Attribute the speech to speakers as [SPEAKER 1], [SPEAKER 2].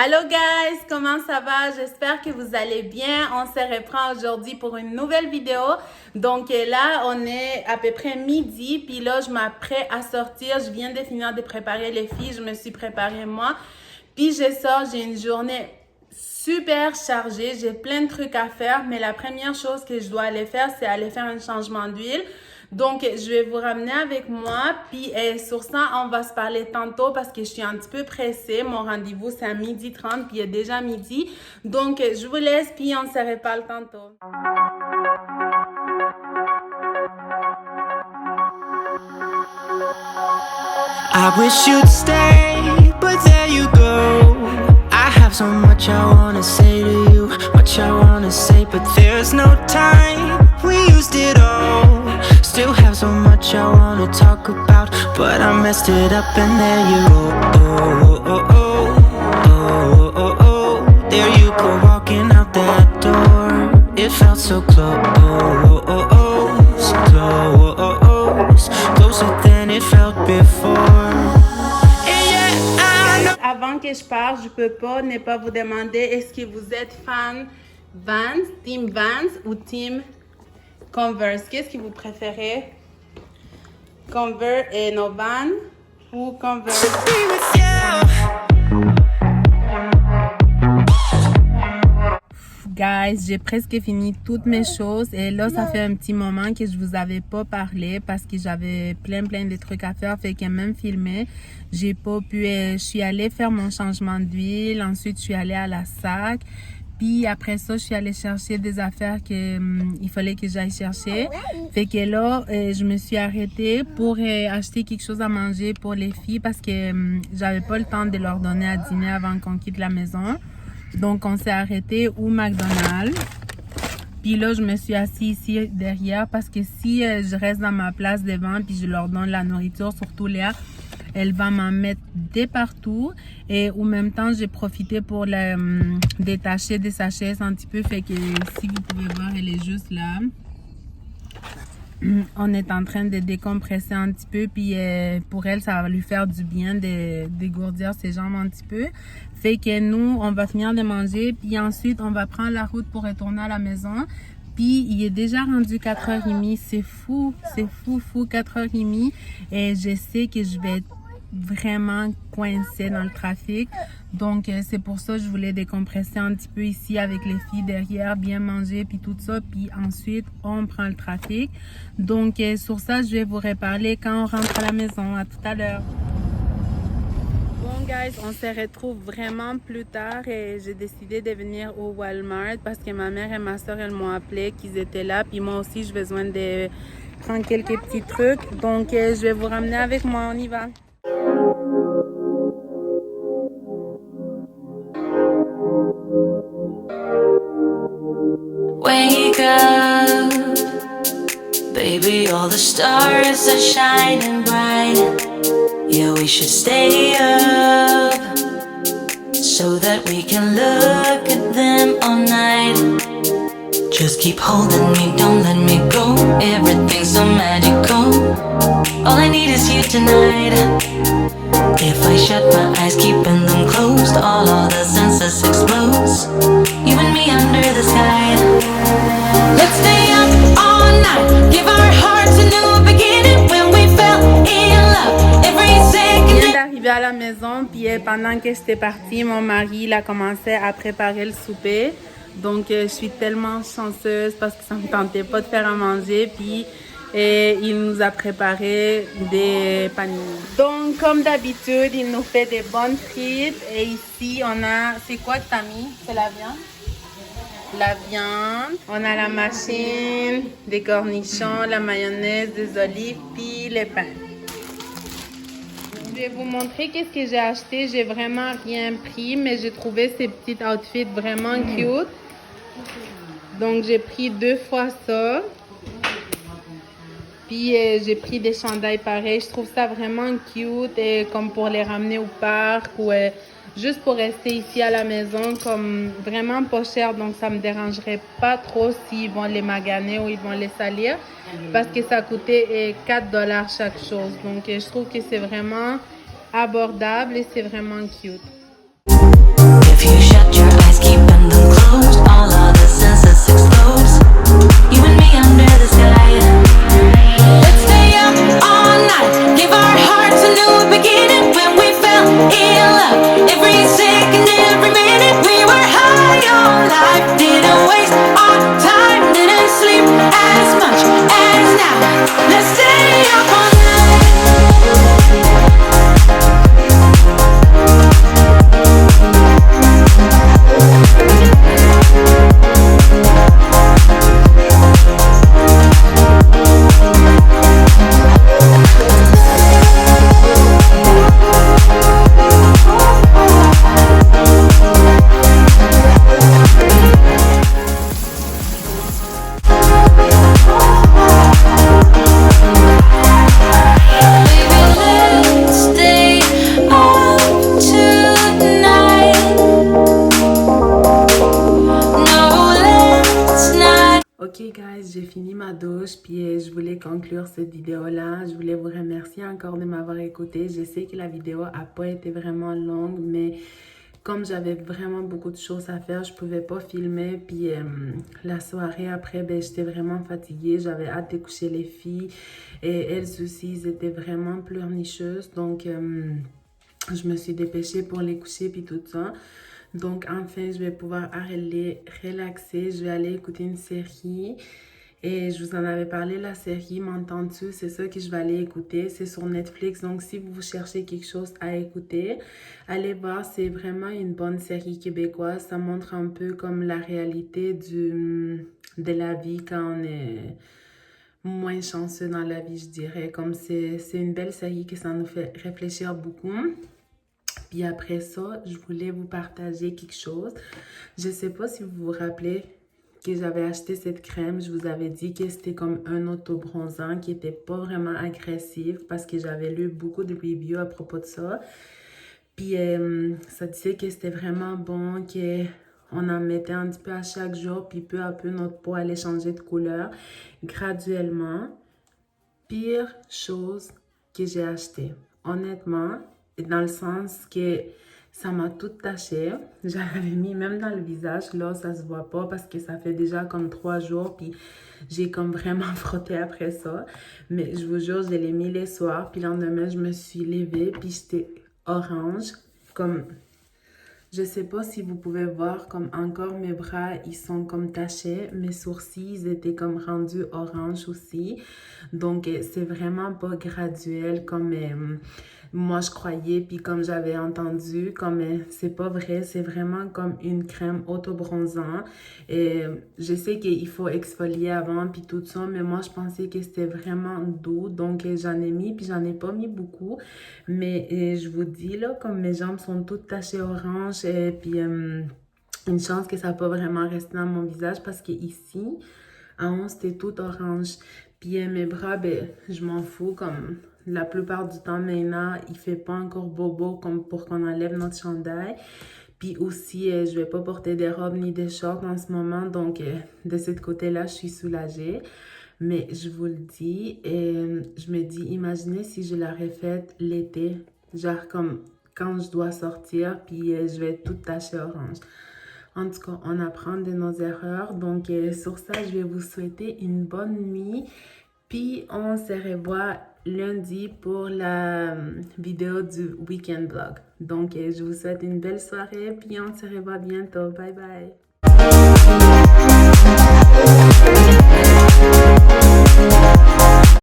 [SPEAKER 1] Allô guys, comment ça va? J'espère que vous allez bien. On se reprend aujourd'hui pour une nouvelle vidéo. Donc là, on est à peu près midi, puis là, je m'apprête à sortir. Je viens de finir de préparer les filles, je me suis préparée moi. Puis je sors, j'ai une journée super chargée, j'ai plein de trucs à faire, mais la première chose que je dois aller faire, c'est aller faire un changement d'huile. Donc, je vais vous ramener avec moi, puis sur ça, on va se parler tantôt parce que je suis un petit peu pressée. Mon rendez-vous, c'est à 12h30, puis il est déjà midi. Donc, je vous laisse, puis on se reparle tantôt.
[SPEAKER 2] I wish you'd stay, but there you go. I have so much I wanna say to you, much I wanna say, but there's no time. We used it all. Still have so much I wanna talk about, but I messed it up and there you go. Oh, oh, oh, oh, oh, oh. There you go, walking out that door. It felt so close, oh, oh, oh, so close, closer than it felt before.
[SPEAKER 1] Avant que je parte, je peux pas ne pas vous demander, est-ce que vous êtes fan Vans, Team Vans ou Team Converse? Qu'est-ce que vous préférez? Converse et no Vans ou Converse? Guys, j'ai presque fini toutes mes choses et là, ça fait un petit moment que je vous avais pas parlé parce que j'avais plein de trucs à faire, fait que même filmé, j'ai pas pu, je suis allée faire mon changement d'huile, ensuite je suis allée à la SAC, puis après ça, je suis allée chercher des affaires que il fallait que j'aille chercher, fait que là, je me suis arrêtée pour acheter quelque chose à manger pour les filles parce que j'avais pas le temps de leur donner à dîner avant qu'on quitte la maison. Donc, on s'est arrêté au McDonald's. Puis là, je me suis assise ici derrière parce que si je reste dans ma place devant puis je leur donne la nourriture, surtout Léa, elle va m'en mettre de partout. Et au même temps, j'ai profité pour détacher des sachets un petit peu. Fait que si vous pouvez voir, elle est juste là. On est en train de décompresser un petit peu, puis pour elle, ça va lui faire du bien de dégourdir ses jambes un petit peu. Fait que nous, on va finir de manger, puis ensuite, on va prendre la route pour retourner à la maison. Puis, il est déjà rendu 4h30. C'est fou, 4h30. Et je sais que je vais être vraiment coincée dans le trafic. Donc, c'est pour ça que je voulais décompresser un petit peu ici avec les filles derrière, bien manger, puis tout ça. Puis ensuite, on prend le trafic. Donc, sur ça, je vais vous reparler quand on rentre à la maison. À tout à l'heure. Bon, guys, on se retrouve vraiment plus tard et j'ai décidé de venir au Walmart parce que ma mère et ma soeur, elles m'ont appelé qu'ils étaient là. Puis moi aussi, j'ai besoin de prendre quelques petits trucs. Donc, je vais vous ramener avec moi. On y va.
[SPEAKER 3] Wake up, baby, all the stars are shining bright. Yeah, we should stay up so that we can look at them all night. Just keep holding me, don't let me go. Everything's so magical. All I need is you tonight. If I shut my eyes, keeping them closed, all the senses explode. You and me under the sky. Let's stay up all night. Give our hearts a new beginning when we fell in love. Every second.
[SPEAKER 1] Je viens d'arriver à la maison, puis pendant que j'étais partie, mon mari il a commencé à préparer le souper. Donc, je suis tellement chanceuse parce que ça me tentait pas de faire à manger, puis il nous a préparé des paniers. Donc, comme d'habitude, il nous fait des bonnes frites. Et ici, on a... C'est quoi que t'as mis? C'est la viande? La viande. On a la machine, des cornichons, la mayonnaise, des olives, puis les pains. Je vais vous montrer qu'est-ce que j'ai acheté. J'ai vraiment rien pris, mais j'ai trouvé ces petits outfits vraiment cute. Donc, j'ai pris 2 fois ça. Puis, j'ai pris des chandails pareils. Je trouve ça vraiment cute, et comme pour les ramener au parc ou juste pour rester ici à la maison, comme vraiment pas cher. Donc, ça me dérangerait pas trop s'ils vont les maganer ou ils vont les salir. Parce que ça coûtait $4 chaque chose. Donc, je trouve que c'est vraiment abordable et c'est vraiment cute.
[SPEAKER 3] If you shut your eyes, keeping them closed, all of the senses exposed. You and me under the sky. Let's stay up all night, give our hearts a new beginning. When we fell in love, every second, every minute, we were high on life. Didn't waste our time, didn't sleep as much as now. Let's stay up all night.
[SPEAKER 1] Ok guys, j'ai fini ma douche puis je voulais conclure cette vidéo là. Je voulais vous remercier encore de m'avoir écouté. Je sais que la vidéo a pas été vraiment longue, mais comme j'avais vraiment beaucoup de choses à faire, je pouvais pas filmer. Puis la soirée après, ben, j'étais vraiment fatiguée. J'avais hâte de coucher les filles et elles aussi, elles étaient vraiment pleurnicheuses. Donc je me suis dépêchée pour les coucher puis tout ça. Donc enfin, je vais pouvoir aller relaxer. Je vais aller écouter une série. Et je vous en avais parlé, la série M'entends-tu? C'est ça que je vais aller écouter. C'est sur Netflix. Donc si vous cherchez quelque chose à écouter, allez voir. C'est vraiment une bonne série québécoise. Ça montre un peu comme la réalité de la vie quand on est moins chanceux dans la vie, je dirais. Comme c'est une belle série que ça nous fait réfléchir beaucoup. Puis après ça, je voulais vous partager quelque chose. Je sais pas si vous vous rappelez que j'avais acheté cette crème. Je vous avais dit que c'était comme un auto-bronzant qui était pas vraiment agressif parce que j'avais lu beaucoup de reviews à propos de ça. Puis ça disait que c'était vraiment bon, qu'on en mettait un petit peu à chaque jour, puis peu à peu notre peau allait changer de couleur graduellement. Pire chose que j'ai acheté. Honnêtement, dans le sens que ça m'a tout taché. J'avais mis même dans le visage. Là, ça se voit pas parce que ça fait déjà comme 3 jours. Puis j'ai comme vraiment frotté après ça. Mais je vous jure, je l'ai mis les soirs. Puis le lendemain, je me suis levée. Puis j'étais orange. Comme, je sais pas si vous pouvez voir, comme encore mes bras, ils sont comme tachés. Mes sourcils, ils étaient comme rendus orange aussi. Donc, c'est vraiment pas graduel comme moi je croyais, puis comme j'avais entendu, comme c'est pas vrai, c'est vraiment comme une crème auto-bronzant. Et je sais qu'il faut exfolier avant, puis tout ça, mais moi je pensais que c'était vraiment doux, donc j'en ai mis, puis j'en ai pas mis beaucoup. Mais je vous dis là, comme mes jambes sont toutes tachées orange, et puis une chance que ça n'a pas vraiment resté dans mon visage parce que ici, en haut, c'était tout orange. Puis mes bras, ben, je m'en fous, comme la plupart du temps maintenant, il fait pas encore bobo comme pour qu'on enlève notre chandail. Puis aussi, je vais pas porter des robes ni des shorts en ce moment, donc de ce côté-là, je suis soulagée. Mais je vous le dis, je me dis, imaginez si je l'aurais faite l'été, genre comme quand je dois sortir, puis je vais être toute tachée orange. En tout cas, on apprend de nos erreurs. Donc, sur ça, je vais vous souhaiter une bonne nuit. Puis, on se revoit lundi pour la vidéo du weekend vlog. Donc, je vous souhaite une belle soirée. Puis, on se revoit bientôt. Bye bye.